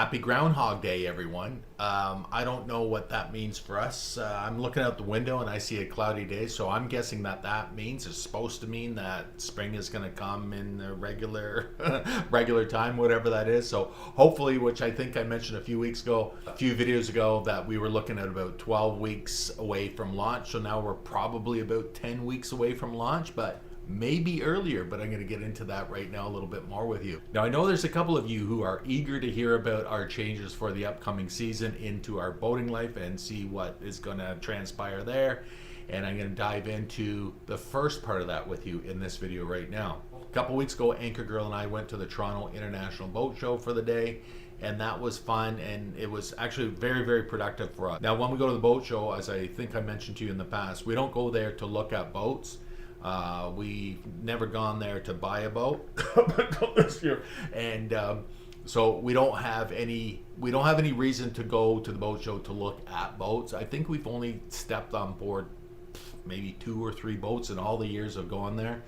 Happy Groundhog Day, everyone. I don't know what that means for us. I'm looking out the window and I see a cloudy day, so I'm guessing that means it's supposed to mean that spring is going to come in a regular time, whatever that is. So hopefully, which I think I mentioned a few videos ago, that we were looking at about 12 weeks away from launch. So now we're probably about 10 weeks away from launch, but maybe earlier, but I'm going to get into that right now a little bit more with you. Now, I know there's a couple of you who are eager to hear about our changes for the upcoming season into our boating life and see what is going to transpire there. And I'm going to dive into the first part of that with you in this video right now. A couple weeks ago, Anchor Girl and I went to the Toronto International Boat Show for the day, and that was fun, and it was actually very, very productive for us. Now, when we go to the boat show, as I think I mentioned to you in the past, we don't go there to look at boats. We've never gone there to buy a boat this year, and so we don't have any reason to go to the boat show to look at boats. I think we've only stepped on board maybe 2 or 3 boats in all the years of going there.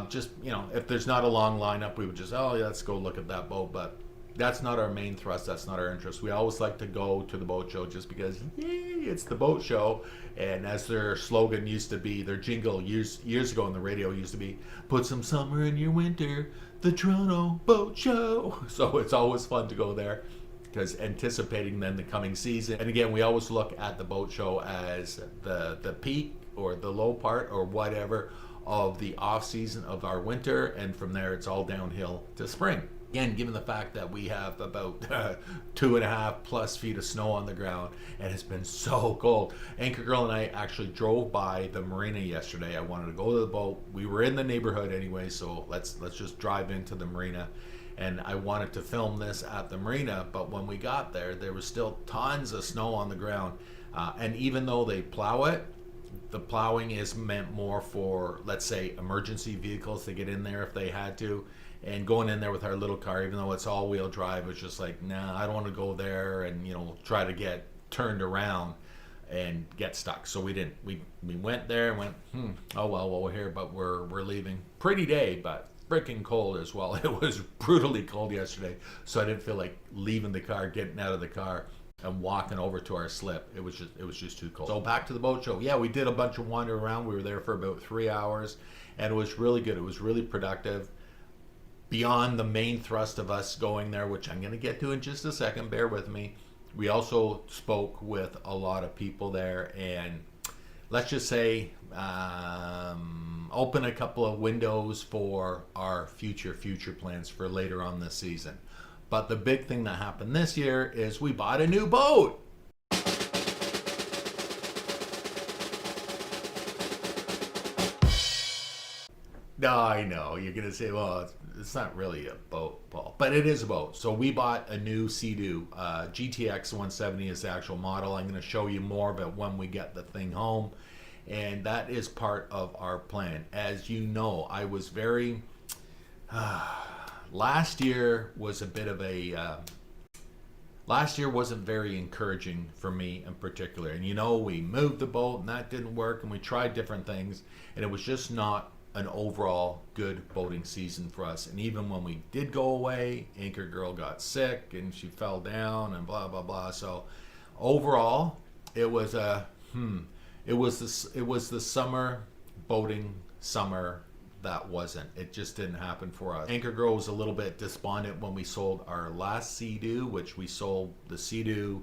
Just, if there's not a long lineup, we would just, oh yeah, let's go look at that boat. But that's not our main thrust. That's not our interest. We always like to go to the boat show just because, yay, it's the boat show. And as their slogan used to be, their jingle years ago on the radio used to be, put some summer in your winter, the Toronto Boat Show. So it's always fun to go there because anticipating then the coming season. And again, we always look at the boat show as the peak or the low part or whatever of the off season of our winter. And from there, it's all downhill to spring. Again, given the fact that we have about 2.5 plus feet of snow on the ground and it's been so cold. Anchor Girl and I actually drove by the marina yesterday. I wanted to go to the boat. We were in the neighborhood anyway, so let's just drive into the marina. And I wanted to film this at the marina, but when we got there, there was still tons of snow on the ground. And even though they plow it, the plowing is meant more for, let's say, emergency vehicles to get in there if they had to. And going in there with our little car, even though it's all-wheel drive, it's just like, nah, I don't want to go there and try to get turned around and get stuck. So we didn't. We went there and went, oh well, we're here, but we're leaving. Pretty day, but freaking cold as well. It was brutally cold yesterday, so I didn't feel like leaving the car, getting out of the car, and walking over to our slip. It was just too cold. So back to the boat show. Yeah, we did a bunch of wandering around. We were there for about 3 hours, and it was really good. It was really productive. Beyond the main thrust of us going there, which I'm going to get to in just a second, bear with me, we also spoke with a lot of people there, and let's just say open a couple of windows for our future plans for later on this season. But the big thing that happened this year is we bought a new boat. No, I know. You're going to say, well, it's not really a boat, Paul. But it is a boat. So we bought a new Sea Doo. GTX 170 is the actual model. I'm going to show you more about when we get the thing home. And that is part of our plan. As you know, I was very... last year was a bit of a... last year wasn't very encouraging for me in particular. And we moved the boat and that didn't work. And we tried different things. And it was just not an overall good boating season for us. And even when we did go away, Anchor Girl got sick and she fell down and blah blah blah. So overall, it was the summer boating summer that wasn't. It just didn't happen for us. Anchor Girl was a little bit despondent when we sold our last Sea Doo, which we sold the Sea Doo,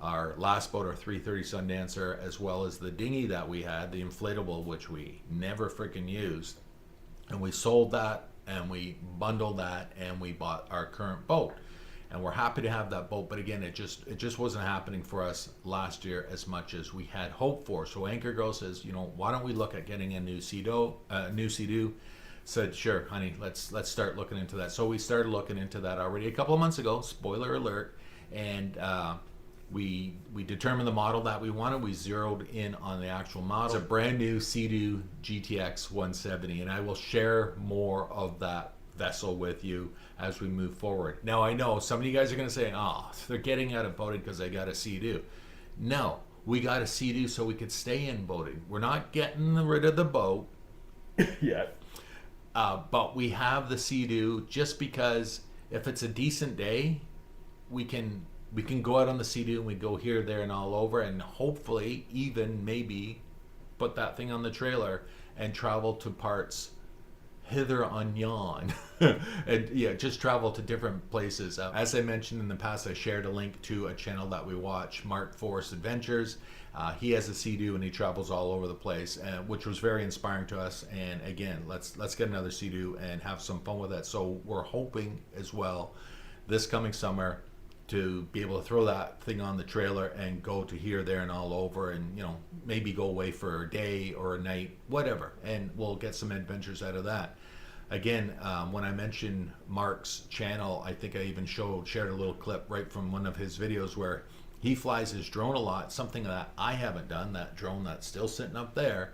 our last boat, our 330 Sundancer, as well as the dinghy that we had, the inflatable, which we never freaking used. And we sold that and we bundled that and we bought our current boat. And we're happy to have that boat, but again, it just wasn't happening for us last year as much as we had hoped for. So Anchor Girl says, why don't we look at getting a new Sea Doo? Said, sure, honey, let's start looking into that. So we started looking into that already a couple of months ago, spoiler alert, and we determined the model that we wanted. We zeroed in on the actual model. It's a brand new Sea Doo GTX 170, and I will share more of that vessel with you as we move forward. Now, I know some of you guys are going to say, oh, they're getting out of boating because they got a Sea Doo. No, we got a Sea Doo so we could stay in boating. We're not getting rid of the boat yet. But we have the Sea Doo just because if it's a decent day, we can go out on the Sea-Doo and we go here, there, and all over, and hopefully even maybe put that thing on the trailer and travel to parts hither on yon. And yeah, just travel to different places. As I mentioned in the past, I shared a link to a channel that we watch, Mark Forrest Adventures. He has a Sea-Doo and he travels all over the place, which was very inspiring to us. And again, let's get another Sea-Doo and have some fun with it. So we're hoping as well this coming summer to be able to throw that thing on the trailer and go to here, there, and all over, and maybe go away for a day or a night, whatever, and we'll get some adventures out of that. Again, when I mentioned Mark's channel, I think I even shared a little clip right from one of his videos where he flies his drone a lot, something that I haven't done, that drone that's still sitting up there,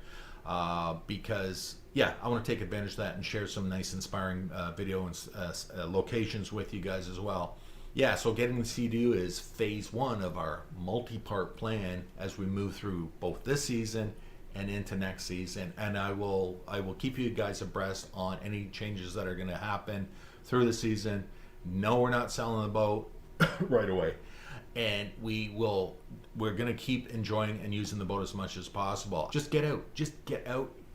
because yeah, I want to take advantage of that and share some nice inspiring video and locations with you guys as well. Yeah, so getting the Sea-Doo is phase one of our multi-part plan as we move through both this season and into next season. And I will keep you guys abreast on any changes that are going to happen through the season. No, we're not selling the boat right away. And we're going to keep enjoying and using the boat as much as possible. Just get out,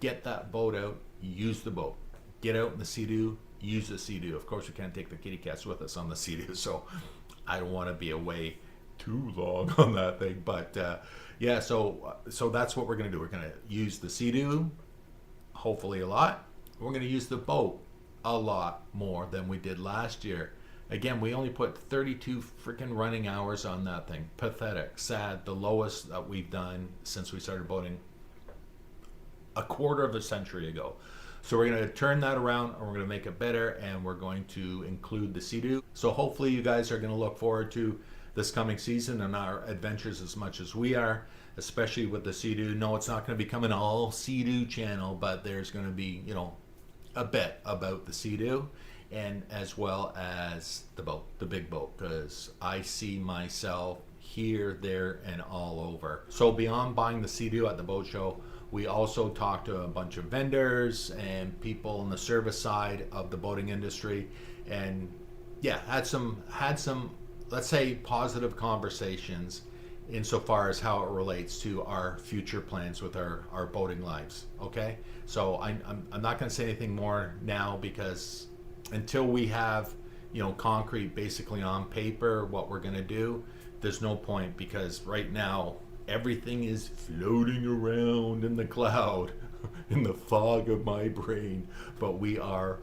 get that boat out, use the boat. Get out in the Sea-Doo, use the Sea-Doo. Of course, we can't take the kitty cats with us on the Sea-Doo, so I don't want to be away too long on that thing. But yeah, so that's what we're going to do. We're going to use the Sea-Doo, hopefully a lot. We're going to use the boat a lot more than we did last year. Again, we only put 32 freaking running hours on that thing. Pathetic, sad, the lowest that we've done since we started boating a quarter of a century ago. So we're going to turn that around and we're going to make it better, and we're going to include the Sea-Doo. So hopefully you guys are going to look forward to this coming season and our adventures as much as we are, especially with the Sea-Doo. No, it's not going to become an all Sea-Doo channel, but there's going to be, a bit about the Sea-Doo and as well as the boat, the big boat, because I see myself here, there, and all over. So beyond buying the Sea-Doo at the boat show, we also talked to a bunch of vendors and people on the service side of the boating industry, and yeah, had some let's say positive conversations insofar as how it relates to our future plans with our boating lives. Okay, so I'm not going to say anything more now, because until we have concrete basically on paper what we're going to do, there's no point, because right now everything is floating around in the cloud, in the fog of my brain. But we're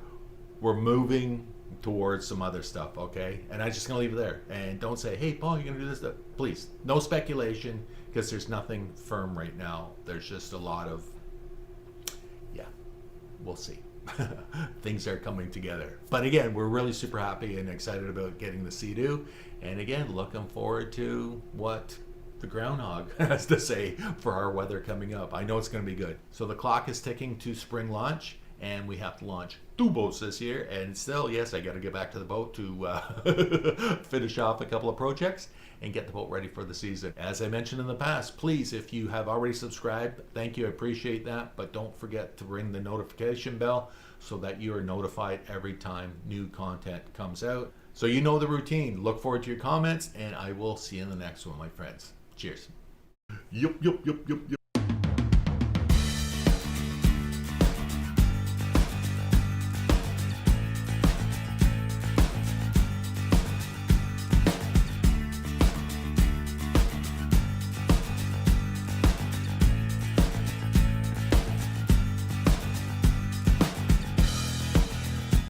moving towards some other stuff, okay? And I'm just gonna leave it there. And don't say, hey, Paul, you're gonna do this stuff. Please, no speculation, because there's nothing firm right now. There's just a lot of, yeah, we'll see. Things are coming together. But again, we're really super happy and excited about getting the Sea-Doo. And again, looking forward to what the groundhog has to say for our weather coming up. I know it's going to be good. So the clock is ticking to spring launch, and we have to launch 2 boats this year. And still, yes, I got to get back to the boat to finish off a couple of projects and get the boat ready for the season. As I mentioned in the past, please, if you have already subscribed, thank you, I appreciate that. But don't forget to ring the notification bell so that you are notified every time new content comes out. So you know the routine. Look forward to your comments, and I will see you in the next one, my friends. Cheers. Yup.